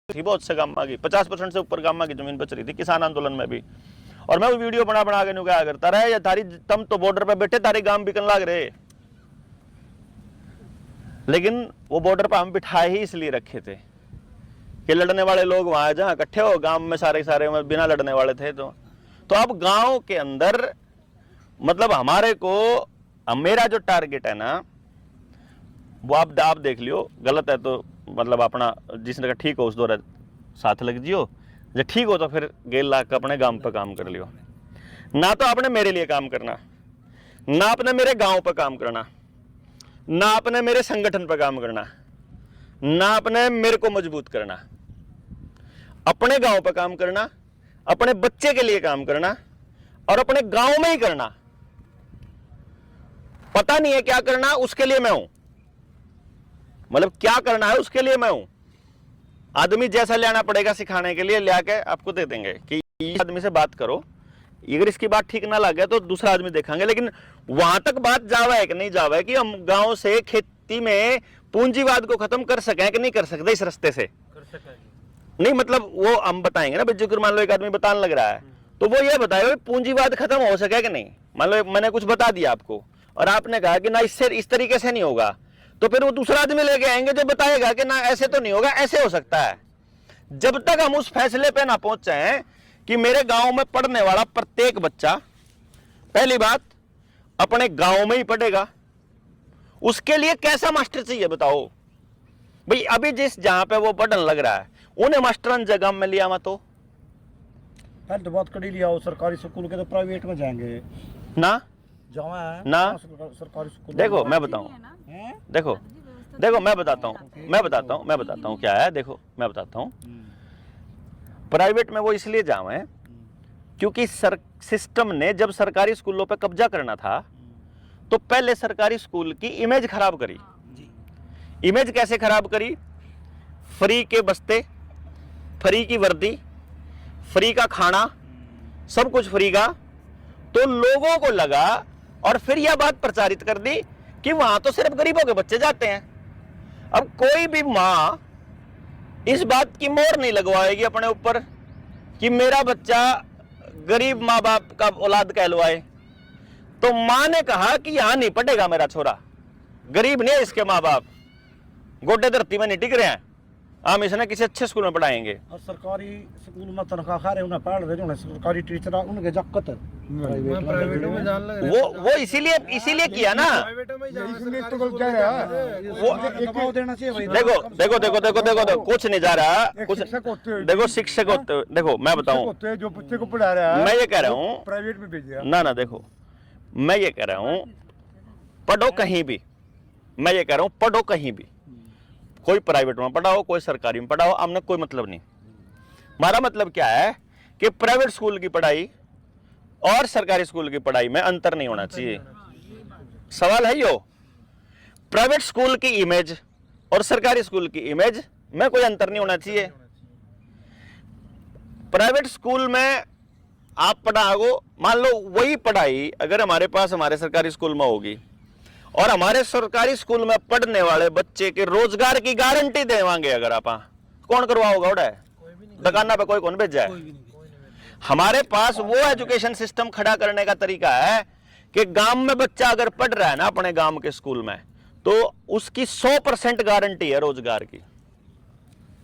थी बहुत से गांव की, 50% से ऊपर गांव की जमीन बच रही थी किसान आंदोलन में भी। और मैं वो वीडियो बना बना के क्या करता रहा, या तारी तम तो बॉर्डर पे बैठे तारे गांव बिकन लाग रहे, लेकिन वो बॉर्डर पे हम बिठाए ही इसलिए रखे थे कि लड़ने वाले लोग वहां जहां इकट्ठे हो, गांव में सारे सारे में बिना लड़ने वाले थे। तो अब गांव के अंदर मतलब हमारे को, मेरा जो टारगेट है ना वो आप देख लियो, गलत है तो मतलब अपना जिसने ठीक हो उस दौरा साथ लग जियो, जब ठीक हो तो फिर गेल लाख अपने गांव पे काम कर लियो। ना तो आपने मेरे लिए काम करना, ना आपने मेरे गांव पे काम करना, ना आपने मेरे संगठन पे काम करना, ना आपने मेरे को मजबूत करना। अपने गांव पे काम करना, अपने बच्चे के लिए काम करना और अपने गांव में ही करना। पता नहीं है क्या करना, उसके लिए मैं हूं, मतलब क्या करना है उसके लिए मैं हूं। आदमी जैसा लेना पड़ेगा सिखाने के लिए, लिया के आपको दे देंगे कि इस आदमी से बात करो, अगर इसकी बात ठीक ना लगे तो दूसरा आदमी देखेंगे। लेकिन वहां तक बात जावा है कि नहीं जावा है कि हम गांव से खेती में पूंजीवाद को खत्म कर सकें कि नहीं कर सकते इस रास्ते से? कर सकेंगे नहीं, मतलब वो हम बताएंगे ना। बिल्कुल मान लो एक आदमी बताने लग रहा है तो वो ये बताएगा पूंजीवाद खत्म हो सके कि नहीं। मान लो मैंने कुछ बता दिया आपको और आपने कहा कि ना इससे इस तरीके से नहीं होगा, तो फिर वो दूसरा आदमी लेके आएंगे जो बताएगा कि ना ऐसे तो नहीं होगा, ऐसे हो सकता है। जब तक हम उस फैसले पे ना पहुंचे हैं कि मेरे गांव में पढ़ने वाला प्रत्येक बच्चा पहली बात अपने गांव में ही पढ़ेगा, उसके लिए कैसा मास्टर चाहिए बताओ भाई। अभी जिस जहां पे वो पढ़ने लग रहा है उन्हें मास्टर जगह में लिया मत, तो पहले तो बात करी लिया हो सरकारी स्कूल के, तो प्राइवेट में जाएंगे ना ना। सरकारी स्कूल देखो मैं बताऊं, देखो देखो मैं बताता हूं क्या है। देखो मैं बताता हूं, प्राइवेट में वो इसलिए जावे हैं क्योंकि सिस्टम ने जब सरकारी स्कूलों पे कब्जा करना था तो पहले सरकारी स्कूल की इमेज खराब करी। इमेज कैसे खराब करी? फ्री के बस्ते, फ्री की वर्दी, फ्री का खाना, सब कुछ फ्री का। तो लोगों को लगा और फिर यह बात प्रचारित कर दी कि वहां तो सिर्फ गरीबों के बच्चे जाते हैं। अब कोई भी मां इस बात की मोहर नहीं लगवाएगी अपने ऊपर कि मेरा बच्चा गरीब माँ बाप का औलाद कहलवाए। तो मां ने कहा कि यहां नहीं पढ़ेगा मेरा छोरा, गरीब नहीं है इसके माँ बाप, गोटे धरती में नहीं टिक रहे हैं, हम इसने किसी अच्छे स्कूल में पढ़ाएंगे। और सरकारी स्कूल में तनख्वाह खा रहे उन्हें पढ़ रहे, सरकारी टीचर उनके जक्कत प्राइवेट में जान लग रहा है। वो इसीलिए किया ना। देखो कुछ नहीं जा रहा, कुछ देखो शिक्षक होते, देखो मैं बताऊं जो बच्चे को पढ़ा रहा है, मैं ये कह रहा हूँ प्राइवेट में भेजिए ना। देखो मैं ये कह रहा हूँ पढ़ो कहीं भी, मैं ये कह रहा हूँ पढ़ो कहीं भी, कोई प्राइवेट में पढ़ाओ कोई सरकारी में पढ़ाओ, हमने कोई मतलब नहीं। हमारा मतलब क्या है कि प्राइवेट स्कूल की पढ़ाई और सरकारी स्कूल की पढ़ाई में अंतर नहीं होना चाहिए। सवाल है यो, प्राइवेट स्कूल की इमेज और सरकारी स्कूल की इमेज में कोई अंतर नहीं होना चाहिए। प्राइवेट स्कूल में आप पढ़ाओ, मान लो वही पढ़ाई अगर हमारे पास हमारे सरकारी स्कूल में होगी और हमारे सरकारी स्कूल में पढ़ने वाले बच्चे के रोजगार की गारंटी देवांगे, अगर आप कौन करवाओगा? उड़ा दुकाना पे कोई कौन भेजा है? हमारे पास वो एजुकेशन सिस्टम खड़ा करने का तरीका है कि गांव में बच्चा अगर पढ़ रहा है ना अपने गांव के स्कूल में, तो उसकी 100% गारंटी है रोजगार की।